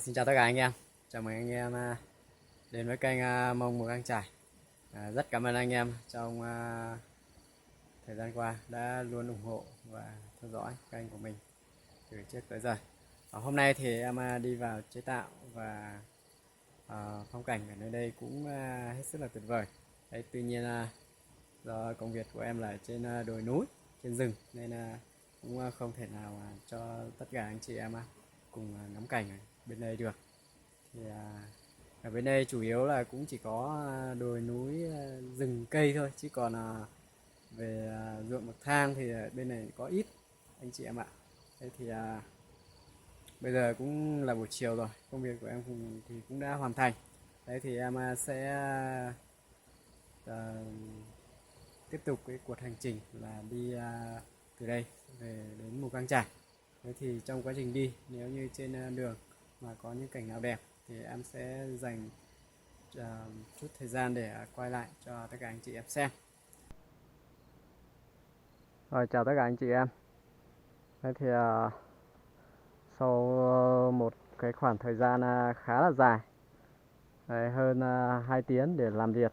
Xin chào tất cả anh em, chào mừng anh em đến với kênh Mông Mùa Căng Trải. Rất cảm ơn anh em trong thời gian qua đã luôn ủng hộ và theo dõi kênh của mình từ trước tới giờ. Hôm nay thì em đi vào chế tạo và phong cảnh ở nơi đây cũng hết sức là tuyệt vời. Đấy, tuy nhiên do công việc của em là trên đồi núi, trên rừng nên cũng không thể nào cho tất cả anh chị em cùng ngắm cảnh ở bên đây được. Thì ở bên đây chủ yếu là cũng chỉ có đồi núi, rừng cây thôi, chứ còn về ruộng bậc thang thì ở bên này có ít anh chị em ạ. Thế thì bây giờ cũng là buổi chiều rồi, công việc của em thì cũng đã hoàn thành. Đấy thì em sẽ tiếp tục cái cuộc hành trình là đi từ đây về đến Mù Căng Chải. Thế thì trong quá trình đi, nếu như trên đường mà có những cảnh nào đẹp thì em sẽ dành chút thời gian để quay lại cho tất cả anh chị em xem. Rồi, chào tất cả anh chị em. Thế thì sau một cái khoảng thời gian khá là dài, hơn 2 tiếng để làm việc,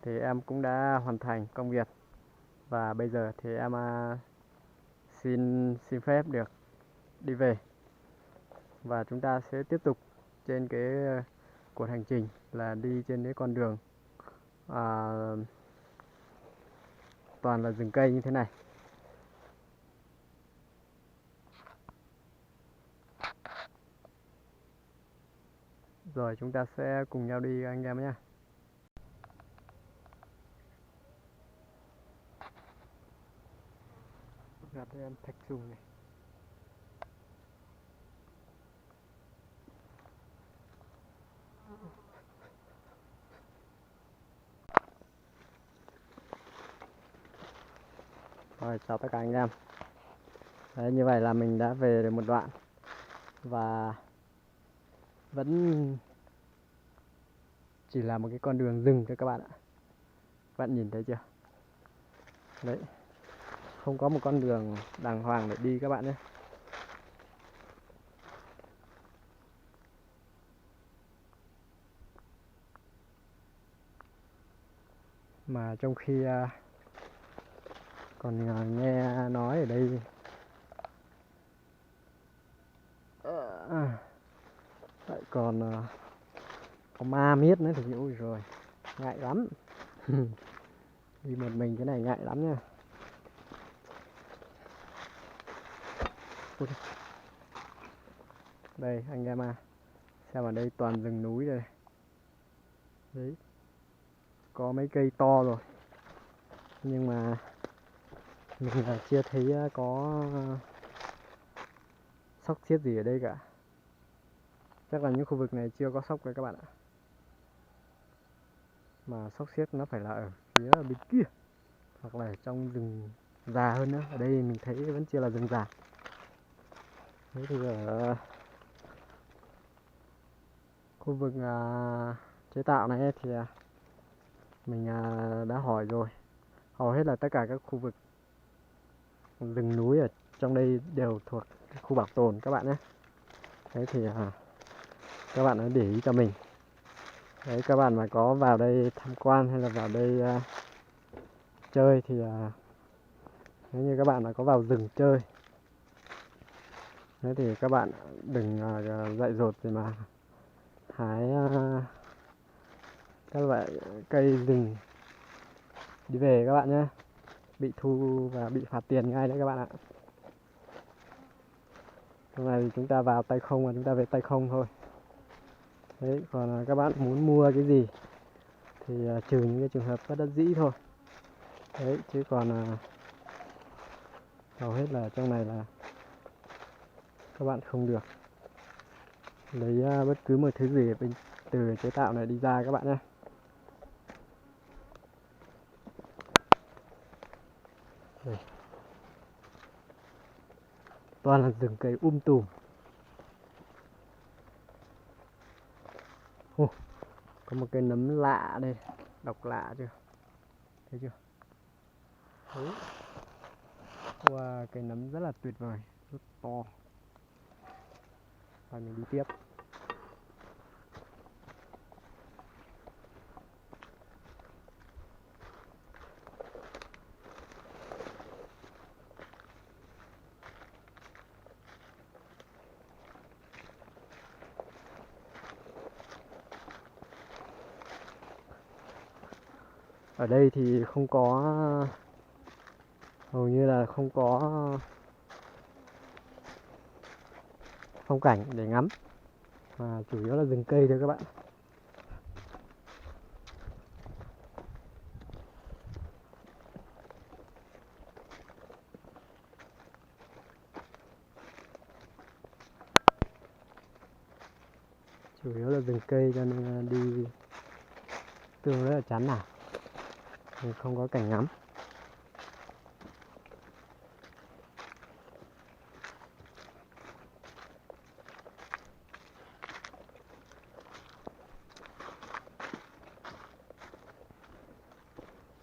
thì em cũng đã hoàn thành công việc. Và bây giờ thì em xin phép được đi về. Và chúng ta sẽ tiếp tục trên cái cuộc hành trình là đi trên cái con đường toàn là rừng cây như thế này. Rồi chúng ta sẽ cùng nhau đi anh em nhé. Gặp em thạch trùng này. Rồi, chào tất cả anh em. Đấy, như vậy là mình đã về được một đoạn và vẫn chỉ là một cái con đường rừng thôi các bạn ạ. Các bạn nhìn thấy chưa? Đấy, không có một con đường đàng hoàng để đi các bạn nhé. Mà trong khi còn nghe nói ở đây lại còn có ma miết nữa thì ui rồi, ngại lắm. Đi một mình cái này ngại lắm nha. Đây anh em xem ở đây toàn rừng núi đây. Đấy, có mấy cây to rồi nhưng mà mình chưa thấy có sóc xiết gì ở đây cả. Chắc là những khu vực này chưa có sóc đấy các bạn ạ. Mà sóc xiết nó phải là ở phía bên kia, hoặc là trong rừng già hơn nữa. Ở đây mình thấy vẫn chưa là rừng già. Thế thì ở khu vực chế tạo này thì mình đã hỏi rồi, hầu hết là tất cả các khu vực rừng núi ở trong đây đều thuộc khu bảo tồn các bạn nhé. Thế thì các bạn hãy để ý cho mình. Đấy, các bạn mà có vào đây tham quan hay là vào đây chơi thì nếu như các bạn mà có vào rừng chơi, thế thì các bạn đừng dại dột gì mà hái các loại cây rừng đi về các bạn nhé. Bị thu và bị phạt tiền ngay đấy các bạn ạ. Hôm nay thì chúng ta vào tay không và chúng ta về tay không thôi. Đấy, còn các bạn muốn mua cái gì thì trừ những cái trường hợp bất đắc dĩ thôi. Đấy, chứ còn hầu hết là trong này là các bạn không được lấy bất cứ một thứ gì bên từ chế tạo này đi ra các bạn nhé. Đây, toàn là rừng cây tùm. Có một cái nấm lạ đây, độc lạ chưa? Thấy chưa? Đấy. Wow, cây nấm rất là tuyệt vời, rất to. Và mình đi tiếp. Ở đây thì không có, hầu như là không có phong cảnh để ngắm, mà chủ yếu là rừng cây thôi các bạn. Chủ yếu là rừng cây cho nên đi tương rất là chán nản, không có cảnh ngắm.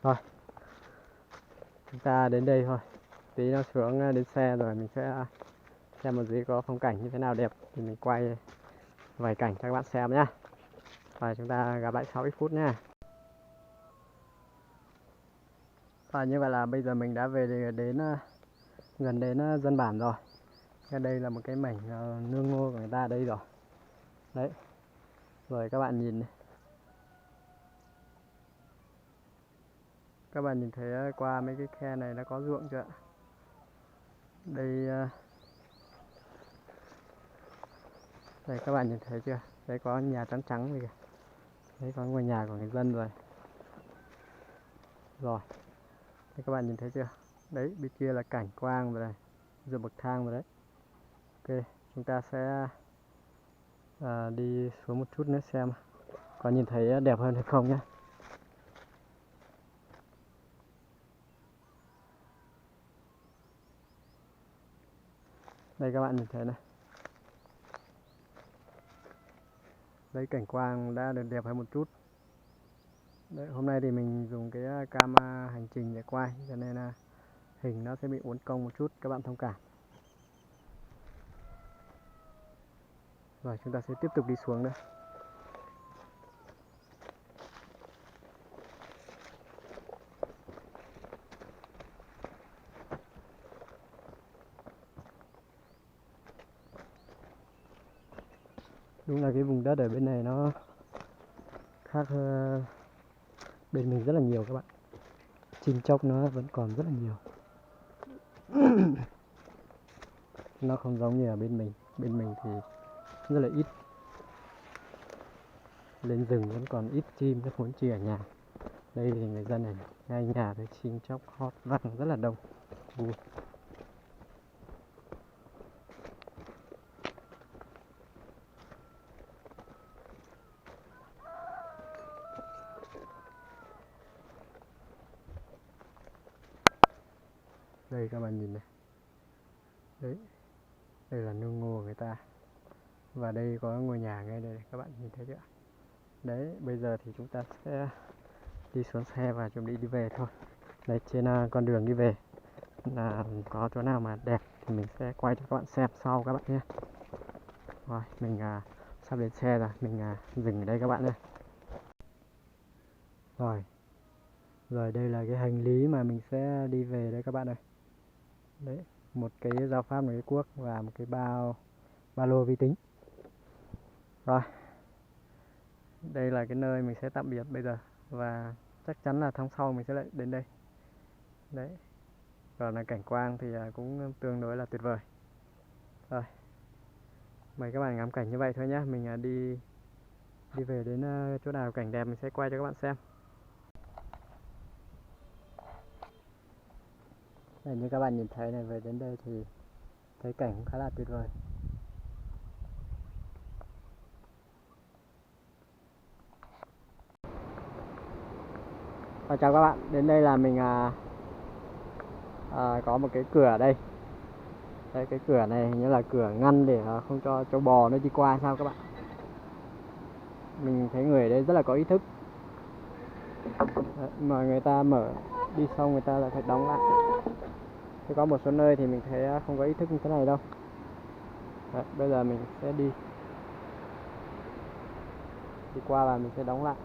Thôi, chúng ta đến đây thôi. Tí nó xuống đến xe rồi mình sẽ xem một dưới có phong cảnh như thế nào đẹp thì mình quay vài cảnh cho các bạn xem nhá. Và chúng ta gặp lại sau ít phút nha. Và như vậy là bây giờ mình đã về đến gần đến dân bản rồi. Đây là một cái mảnh nương ngô của người ta đây rồi. Đấy. Rồi các bạn nhìn này. Các bạn nhìn thấy qua mấy cái khe này nó có ruộng chưa ạ? Đây đây các bạn nhìn thấy chưa? Đây có nhà trắng trắng này kìa. Đấy có ngôi nhà của người dân rồi. Rồi. Đây các bạn nhìn thấy chưa? Đấy, bên kia là cảnh quang rồi này. Ruộng bậc thang rồi đấy. Ok, chúng ta sẽ đi xuống một chút nữa xem có nhìn thấy đẹp hơn hay không nhé. Đây các bạn nhìn thấy này. Đấy, cảnh quang đã được đẹp hơn một chút. Đấy, hôm nay thì mình dùng cái cam hành trình để quay cho nên là hình nó sẽ bị uốn cong một chút, các bạn thông cảm. Rồi chúng ta sẽ tiếp tục đi xuống nữa. Đúng là cái vùng đất ở bên này nó khác bên mình rất là nhiều các bạn. Chim chóc nó vẫn còn rất là nhiều. Nó không giống như ở bên mình. Bên mình thì rất là ít. Lên rừng vẫn còn ít chim, rất muốn chỉ ở nhà. Đây thì người dân này, ngay nhà thấy chim chóc hót vang rất là đông. Đây các bạn nhìn này. Đấy, đây là nương ngô của người ta. Và đây có ngôi nhà ngay đây, các bạn nhìn thấy chưa? Đấy, bây giờ thì chúng ta sẽ đi xuống xe và chuẩn bị đi về thôi. Đấy, trên con đường đi về là có chỗ nào mà đẹp thì mình sẽ quay cho các bạn xem sau các bạn nhé. Rồi, mình sắp đến xe rồi, mình dừng ở đây các bạn nhé. Rồi đây là cái hành lý mà mình sẽ đi về đây các bạn ơi. Đấy, một cái dao pháp, một cái cuốc và một cái ba lô vi tính. Rồi, đây là cái nơi mình sẽ tạm biệt bây giờ. Và chắc chắn là tháng sau mình sẽ lại đến đây. Đấy, còn là cảnh quang thì cũng tương đối là tuyệt vời. Rồi, mời các bạn ngắm cảnh như vậy thôi nhé. Mình đi về đến chỗ nào cảnh đẹp mình sẽ quay cho các bạn xem. Đây, như các bạn nhìn thấy này, về đến đây thì thấy cảnh cũng khá là tuyệt vời. Và chào các bạn, đến đây là mình có một cái cửa ở đây. Đây, cái cửa này hình như là cửa ngăn để không cho châu bò nó đi qua sao các bạn. Mình thấy người ở đây rất là có ý thức. Đấy, mà người ta mở đi xong người ta lại phải đóng lại. Thế có một số nơi thì mình thấy không có ý thức như thế này đâu. Đấy, bây giờ mình sẽ đi qua và mình sẽ đóng lại.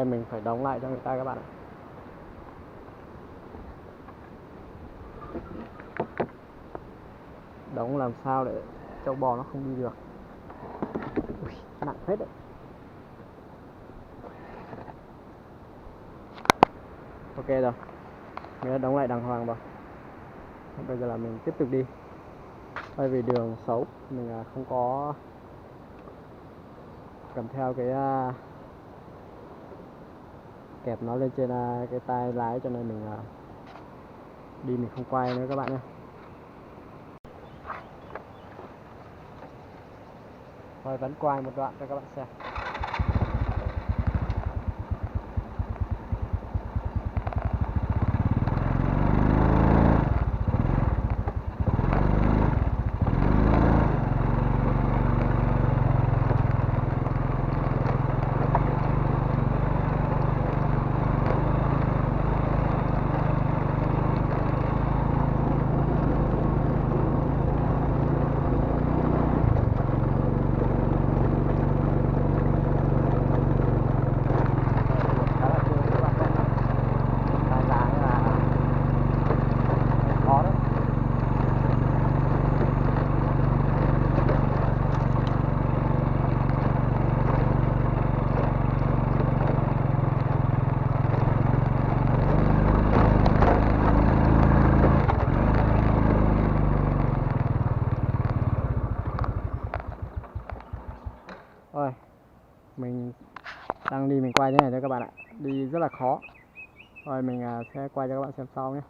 đây mình phải đóng lại cho người ta các bạn ạ. Đóng làm sao để trâu bò nó không đi được. Ui, nặng hết đấy. Ok rồi, mình đã đóng lại đàng hoàng rồi. Bây giờ là mình tiếp tục đi. Bởi vì đường xấu, mình không có cầm theo cái kẹp nó lên trên cái tay lái, cho nên mình đi mình không quay nữa các bạn nhé. Rồi vẫn quay một đoạn cho các bạn xem. Rồi, mình đang đi mình quay thế này cho các bạn ạ. Đi rất là khó. Rồi mình sẽ quay cho các bạn xem sau nhé.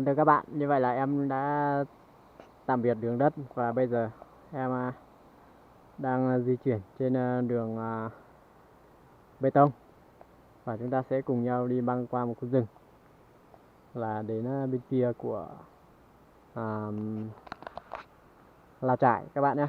Thưa các bạn, như vậy là em đã tạm biệt đường đất và bây giờ em đang di chuyển trên đường bê tông, và chúng ta sẽ cùng nhau đi băng qua một khu rừng là đến bên kia của Lào Trải các bạn nhé.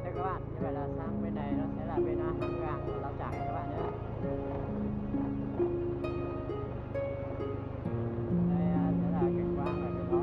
Thưa các bạn, như vậy là sang bên này nó sẽ là bên hang gàng của Lào Trải các bạn nhé. Đây sẽ là cảnh quan ở bên đó.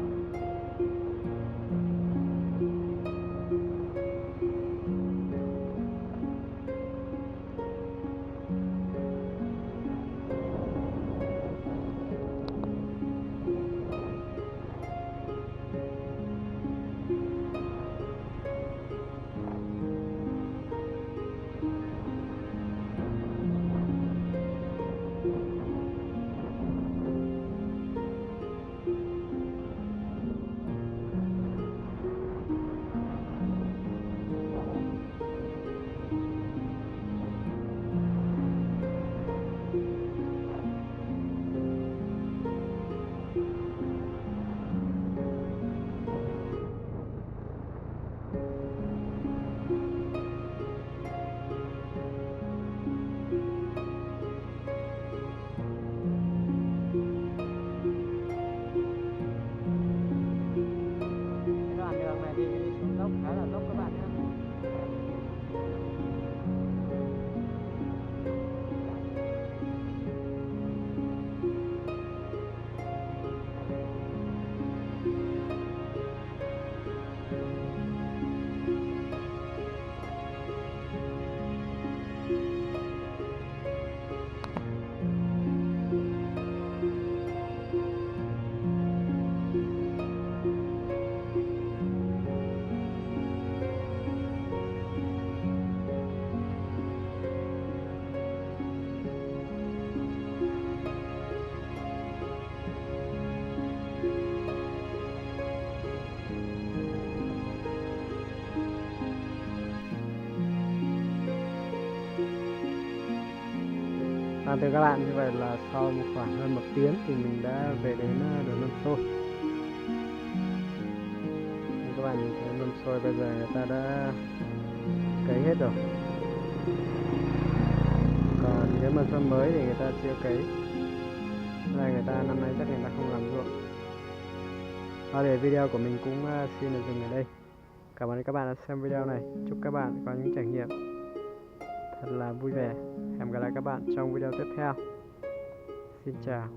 Thưa các bạn, như vậy là sau một khoảng hơn 1 tiếng thì mình đã về đến đường Mâm Xôi. Như các bạn nhìn thấy mâm xôi bây giờ người ta đã cấy hết rồi. Còn những mâm xôi mới thì người ta chưa cấy. Đây người ta năm nay chắc người ta không làm ruộng. Để video của mình cũng xin được dừng ở đây. Cảm ơn các bạn đã xem video này. Chúc các bạn có những trải nghiệm thật là vui vẻ. Hẹn gặp lại các bạn trong video tiếp theo. Xin chào.